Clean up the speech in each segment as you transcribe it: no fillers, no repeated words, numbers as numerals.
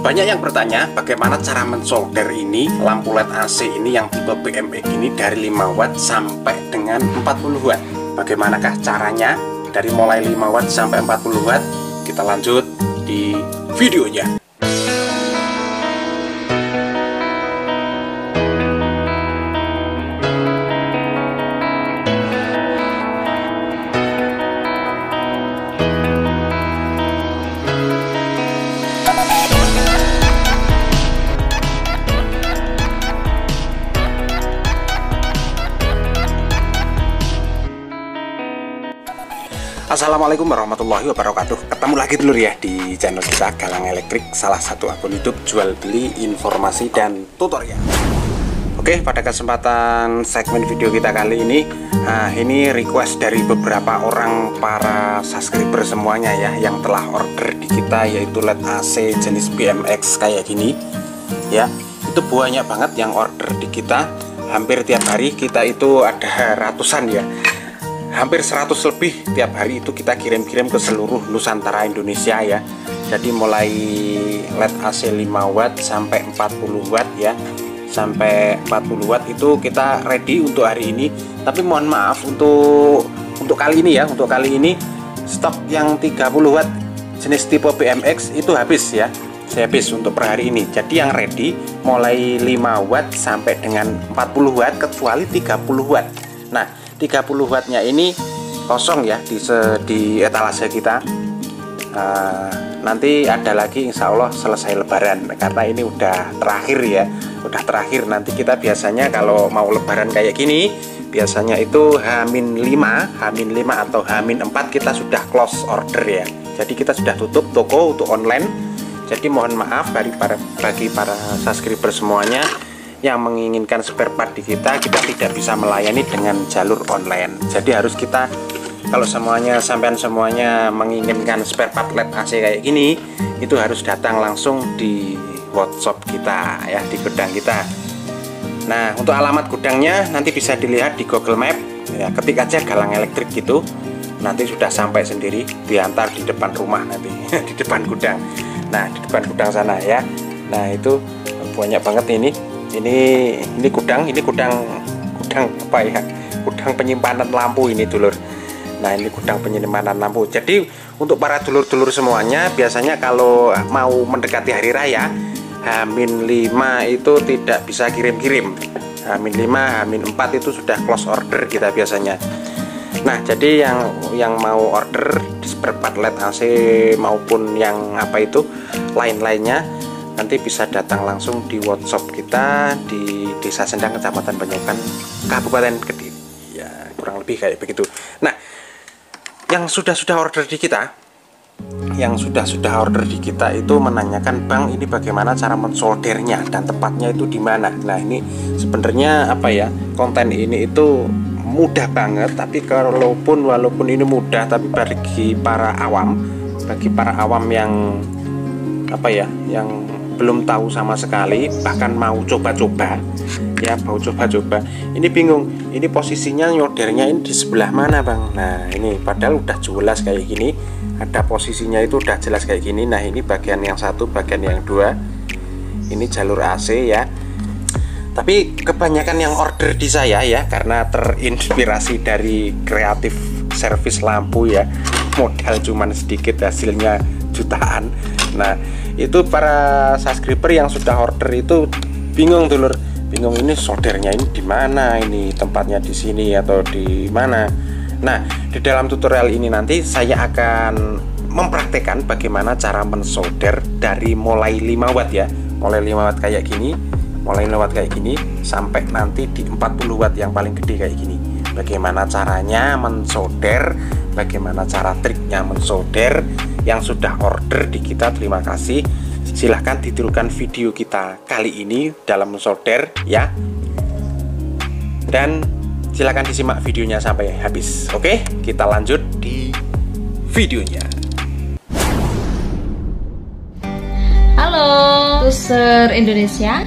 Banyak yang bertanya bagaimana cara mensolder ini lampu LED AC ini yang tipe BMX ini dari 5 watt sampai dengan 40 watt. Bagaimanakah caranya dari mulai 5 watt sampai 40 watt? Kita lanjut di videonya. Assalamualaikum warahmatullahi wabarakatuh. Ketemu lagi dulu ya di channel kita Galang Elektrik, salah satu akun YouTube jual beli informasi dan tutorial. Oke, pada kesempatan segmen video kita kali ini, ini request dari beberapa orang para subscriber semuanya ya, yang telah order di kita, yaitu LED AC jenis BMX kayak gini ya. Itu banyak banget yang order di kita, hampir tiap hari kita itu ada ratusan ya, hampir 100 lebih tiap hari itu kita kirim-kirim ke seluruh Nusantara Indonesia ya. Jadi mulai LED AC 5 watt sampai 40 watt ya, sampai 40 watt itu kita ready untuk hari ini. Tapi mohon maaf untuk kali ini ya, untuk kali ini stok yang 30 watt jenis tipe BMX itu habis ya, habis untuk per hari ini. Jadi yang ready mulai 5 watt sampai dengan 40 watt kecuali 30 watt. Nah, 30 wattnya ini kosong ya di etalase kita. Nanti ada lagi insya Allah selesai lebaran, karena ini udah terakhir ya, udah terakhir. Nanti kita biasanya kalau mau lebaran kayak gini, biasanya itu H-5 atau H-4 kita sudah close order ya. Jadi kita sudah tutup toko untuk online. Jadi mohon maaf bagi para subscriber semuanya yang menginginkan spare part di kita tidak bisa melayani dengan jalur online. Jadi harus kita, kalau sampean semuanya menginginkan spare part LED AC kayak gini, itu harus datang langsung di workshop kita ya, di gudang kita. Nah, untuk alamat gudangnya nanti bisa dilihat di Google Map ya, ketik aja Galang Elektrik gitu, nanti sudah sampai sendiri, diantar di depan rumah nanti di depan gudang. Nah, di depan gudang sana ya. Nah, itu banyak banget ini gudang apa ya, gudang penyimpanan lampu ini dulur. Nah, ini gudang penyimpanan lampu. Jadi untuk para dulur-dulur semuanya, biasanya kalau mau mendekati hari raya H-5 itu tidak bisa kirim-kirim. H-5, H-4 itu sudah close order kita biasanya. Nah, jadi yang mau order di spare part LED AC maupun yang apa itu lain-lainnya, nanti bisa datang langsung di workshop kita di Desa Sendang, Kecamatan Banyokan, Kabupaten Kediri ya, kurang lebih kayak begitu. Nah, yang sudah order di kita, itu menanyakan, Bang, ini bagaimana cara mensoldernya dan tepatnya itu di mana. Nah, ini sebenarnya apa ya, konten ini itu mudah banget, tapi walaupun ini mudah, tapi bagi para awam yang apa ya, yang belum tahu sama sekali, bahkan mau coba-coba ya, ini bingung, ini posisinya nyoldernya ini di sebelah mana, Bang. Nah, ini padahal udah jelas kayak gini, ada posisinya itu udah jelas kayak gini. Nah, ini bagian yang satu, bagian yang dua, ini jalur AC ya. Tapi kebanyakan yang order di saya ya, karena terinspirasi dari kreatif servis lampu ya, modal cuman sedikit hasilnya jutaan. Nah, itu para subscriber yang sudah order itu bingung dulur, bingung ini soldernya ini di mana, ini tempatnya di sini atau di mana. Nah, di dalam tutorial ini nanti saya akan mempraktekkan bagaimana cara mensolder dari mulai 5 watt ya, mulai 5 watt kayak gini, sampai nanti di 40 watt yang paling gede kayak gini. Bagaimana caranya mensolder, bagaimana cara triknya mensolder. Yang sudah order di kita, terima kasih. Silahkan ditirukan video kita kali ini dalam mensolder ya, dan silahkan disimak videonya sampai habis. Oke, kita lanjut di videonya. Halo user Indonesia,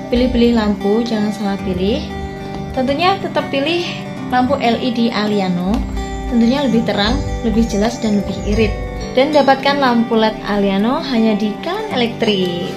pilih-pilih lampu jangan salah pilih. Tentunya tetap pilih lampu LED Aliano, tentunya lebih terang, lebih jelas dan lebih irit. Dan dapatkan lampu LED Aliano hanya di Galang elektrik.